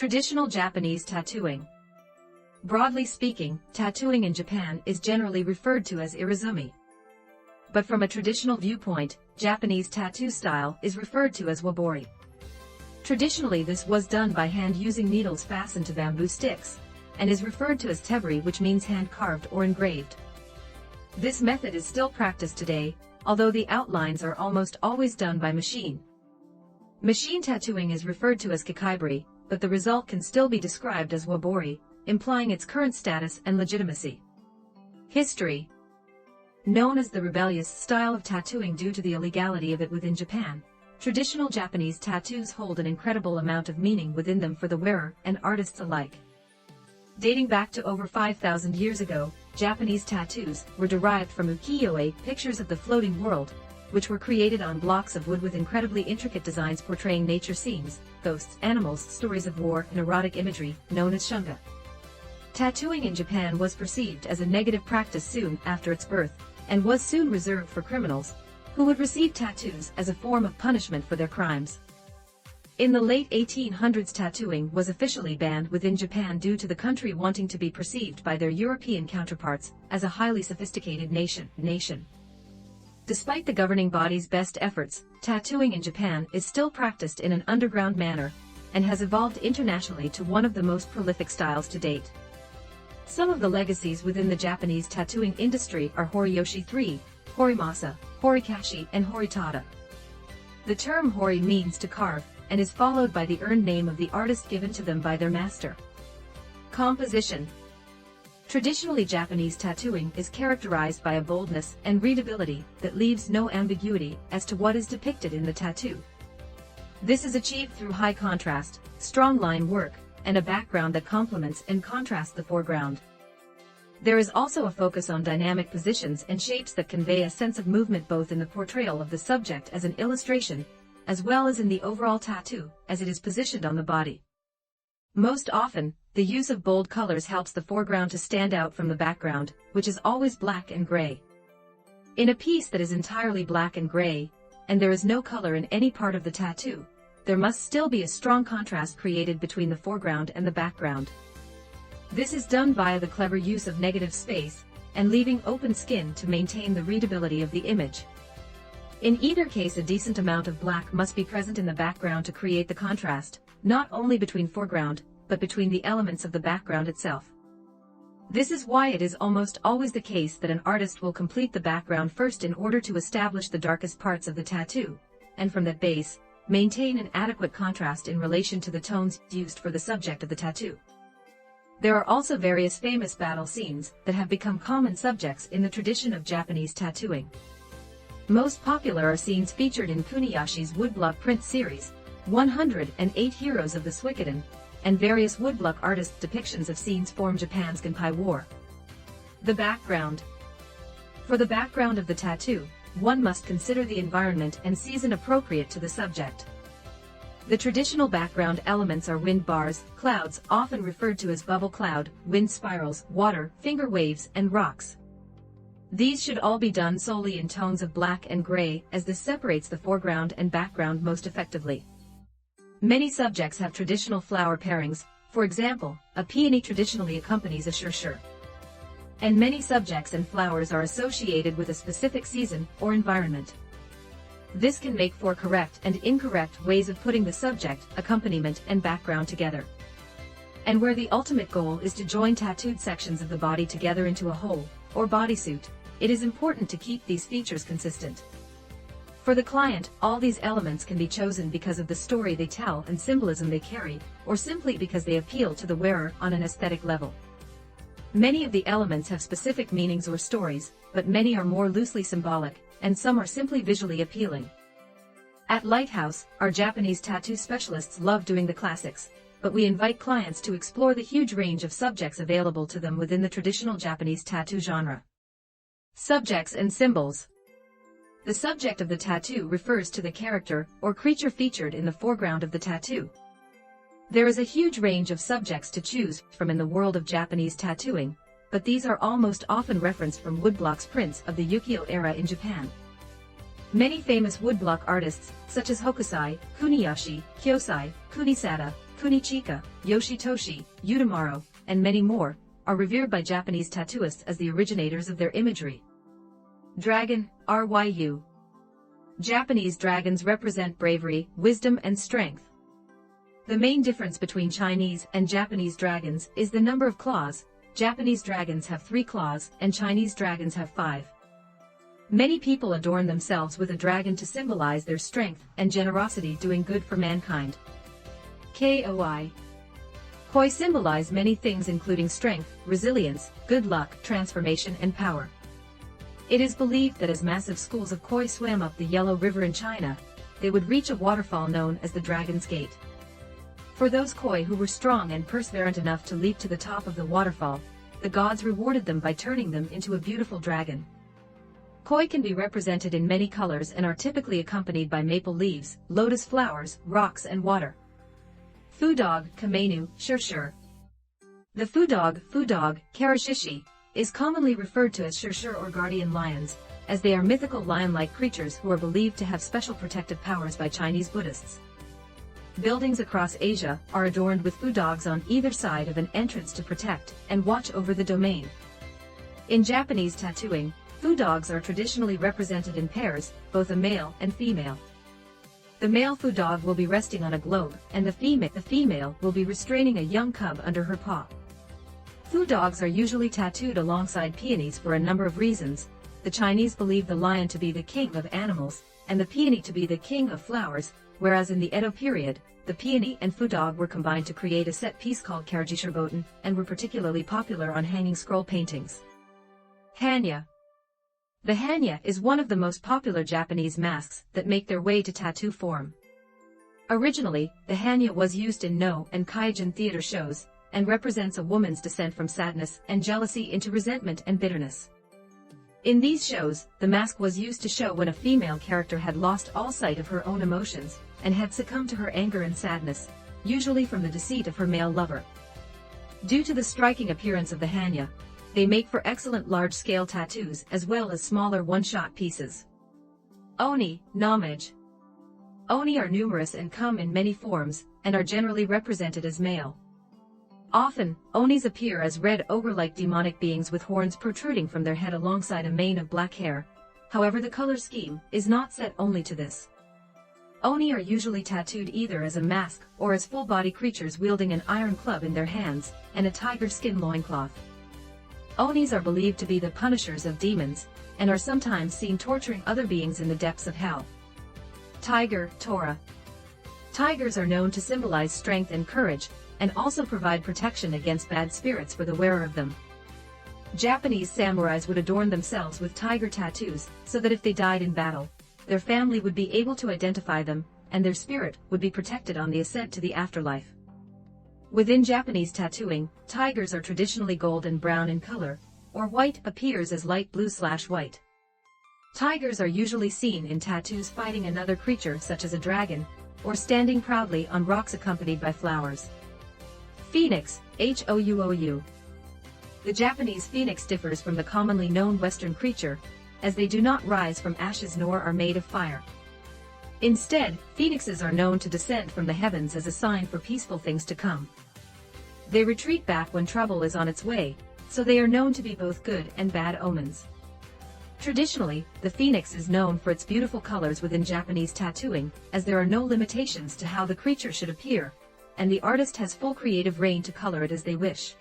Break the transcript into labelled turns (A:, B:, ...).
A: Traditional Japanese tattooing. Broadly speaking, tattooing in Japan is generally referred to as irizumi. But from a traditional viewpoint, Japanese tattoo style is referred to as wabori. Traditionally this was done by hand using needles fastened to bamboo sticks, and is referred to as tebori, which means hand-carved or engraved. This method is still practiced today, although the outlines are almost always done by machine. Machine tattooing is referred to as kakaibori, but the result can still be described as wabori, implying its current status and legitimacy. History. Known as the rebellious style of tattooing due to the illegality of it within Japan, traditional Japanese tattoos hold an incredible amount of meaning within them for the wearer and artists alike. Dating back to over 5,000 years ago, Japanese tattoos were derived from ukiyo-e, pictures of the floating world, which were created on blocks of wood with incredibly intricate designs portraying nature scenes, ghosts, animals, stories of war, and erotic imagery, known as shunga. Tattooing in Japan was perceived as a negative practice soon after its birth, and was soon reserved for criminals, who would receive tattoos as a form of punishment for their crimes. In the late 1800s, tattooing was officially banned within Japan due to the country wanting to be perceived by their European counterparts as a highly sophisticated nation. Despite the governing body's best efforts, tattooing in Japan is still practiced in an underground manner, and has evolved internationally to one of the most prolific styles to date. Some of the legacies within the Japanese tattooing industry are horiyoshi 3, horimasa, horikashi, and horitada. The term hori means to carve, and is followed by the earned name of the artist given to them by their master. Composition. Traditionally, Japanese tattooing is characterized by a boldness and readability that leaves no ambiguity as to what is depicted in the tattoo. This is achieved through high contrast, strong line work, and a background that complements and contrasts the foreground. There is also a focus on dynamic positions and shapes that convey a sense of movement both in the portrayal of the subject as an illustration, as well as in the overall tattoo, as it is positioned on the body. Most often, the use of bold colors helps the foreground to stand out from the background, which is always black and gray. In a piece that is entirely black and gray, and there is no color in any part of the tattoo, there must still be a strong contrast created between the foreground and the background. This is done via the clever use of negative space, and leaving open skin to maintain the readability of the image. In either case, a decent amount of black must be present in the background to create the contrast, not only between foreground, but between the elements of the background itself. This is why it is almost always the case that an artist will complete the background first in order to establish the darkest parts of the tattoo, and from that base, maintain an adequate contrast in relation to the tones used for the subject of the tattoo. There are also various famous battle scenes that have become common subjects in the tradition of Japanese tattooing. Most popular are scenes featured in Kuniyashi's woodblock print series, 108 Heroes of the Suikoden, and various woodblock artists' depictions of scenes from Japan's Genpei War. The background. For the background of the tattoo, one must consider the environment and season appropriate to the subject. The traditional background elements are wind bars, clouds, often referred to as bubble cloud, wind spirals, water, finger waves, and rocks. These should all be done solely in tones of black and gray, as this separates the foreground and background most effectively. Many subjects have traditional flower pairings, for example, a peony traditionally accompanies a shirshir. And many subjects and flowers are associated with a specific season or environment. This can make for correct and incorrect ways of putting the subject, accompaniment, and background together. And where the ultimate goal is to join tattooed sections of the body together into a whole, or bodysuit, it is important to keep these features consistent. For the client, all these elements can be chosen because of the story they tell and symbolism they carry, or simply because they appeal to the wearer on an aesthetic level. Many of the elements have specific meanings or stories, but many are more loosely symbolic, and some are simply visually appealing. At Lighthouse, our Japanese tattoo specialists love doing the classics, but we invite clients to explore the huge range of subjects available to them within the traditional Japanese tattoo genre. Subjects and symbols. The subject of the tattoo refers to the character or creature featured in the foreground of the tattoo. There is a huge range of subjects to choose from in the world of Japanese tattooing, but these are all most often referenced from woodblock prints of the ukiyo era in Japan. Many famous woodblock artists, such as Hokusai, Kuniyoshi, Kyosai, Kunisada, Kunichika, Yoshitoshi, Utamaro, and many more, are revered by Japanese tattooists as the originators of their imagery. Dragon, Ryu. Japanese dragons represent bravery, wisdom, and strength. The main difference between Chinese and Japanese dragons is the number of claws. Japanese dragons have 3 claws, and Chinese dragons have 5. Many people adorn themselves with a dragon to symbolize their strength and generosity doing good for mankind. Koi. Koi symbolize many things including strength, resilience, good luck, transformation, and power. It is believed that as massive schools of koi swam up the Yellow River in China, they would reach a waterfall known as the Dragon's Gate. For those koi who were strong and perseverant enough to leap to the top of the waterfall, the gods rewarded them by turning them into a beautiful dragon. Koi can be represented in many colors and are typically accompanied by maple leaves, lotus flowers, rocks, and water. Fu dog, Kamenu, Shurshur. The fu dog, Karashishi, is commonly referred to as Shurshur or guardian lions, as they are mythical lion-like creatures who are believed to have special protective powers by Chinese Buddhists. Buildings across Asia are adorned with fu dogs on either side of an entrance to protect and watch over the domain. In Japanese tattooing, fu dogs are traditionally represented in pairs, both a male and female. The male fu dog will be resting on a globe, and the female will be restraining a young cub under her paw. Fu dogs are usually tattooed alongside peonies for a number of reasons. The Chinese believe the lion to be the king of animals, and the peony to be the king of flowers, whereas in the Edo period, the peony and fu dog were combined to create a set piece called Karajishiboten, and were particularly popular on hanging scroll paintings. Hanya. The hanya is one of the most popular Japanese masks that make their way to tattoo form. Originally, the hanya was used in No and Kaijin theater shows, and represents a woman's descent from sadness and jealousy into resentment and bitterness. In these shows, the mask was used to show when a female character had lost all sight of her own emotions, and had succumbed to her anger and sadness, usually from the deceit of her male lover. Due to the striking appearance of the hanya, they make for excellent large-scale tattoos as well as smaller one-shot pieces. Oni, Namage. Oni are numerous and come in many forms, and are generally represented as male. Often, Onis appear as red ogre-like demonic beings with horns protruding from their head alongside a mane of black hair. However, the color scheme is not set only to this. Oni are usually tattooed either as a mask or as full-body creatures wielding an iron club in their hands and a tiger skin loincloth. Onis are believed to be the punishers of demons, and are sometimes seen torturing other beings in the depths of hell. Tiger, Tora. Tigers are known to symbolize strength and courage, and also provide protection against bad spirits for the wearer of them. Japanese samurais would adorn themselves with tiger tattoos, so that if they died in battle, their family would be able to identify them, and their spirit would be protected on the ascent to the afterlife. Within Japanese tattooing, tigers are traditionally gold and brown in color, or white appears as light blue/white. Tigers are usually seen in tattoos fighting another creature such as a dragon, or standing proudly on rocks accompanied by flowers. Phoenix, Houu. The Japanese phoenix differs from the commonly known Western creature, as they do not rise from ashes nor are made of fire. Instead, phoenixes are known to descend from the heavens as a sign for peaceful things to come. They retreat back when trouble is on its way, so they are known to be both good and bad omens. Traditionally, the phoenix is known for its beautiful colors within Japanese tattooing, as there are no limitations to how the creature should appear, and the artist has full creative reign to color it as they wish.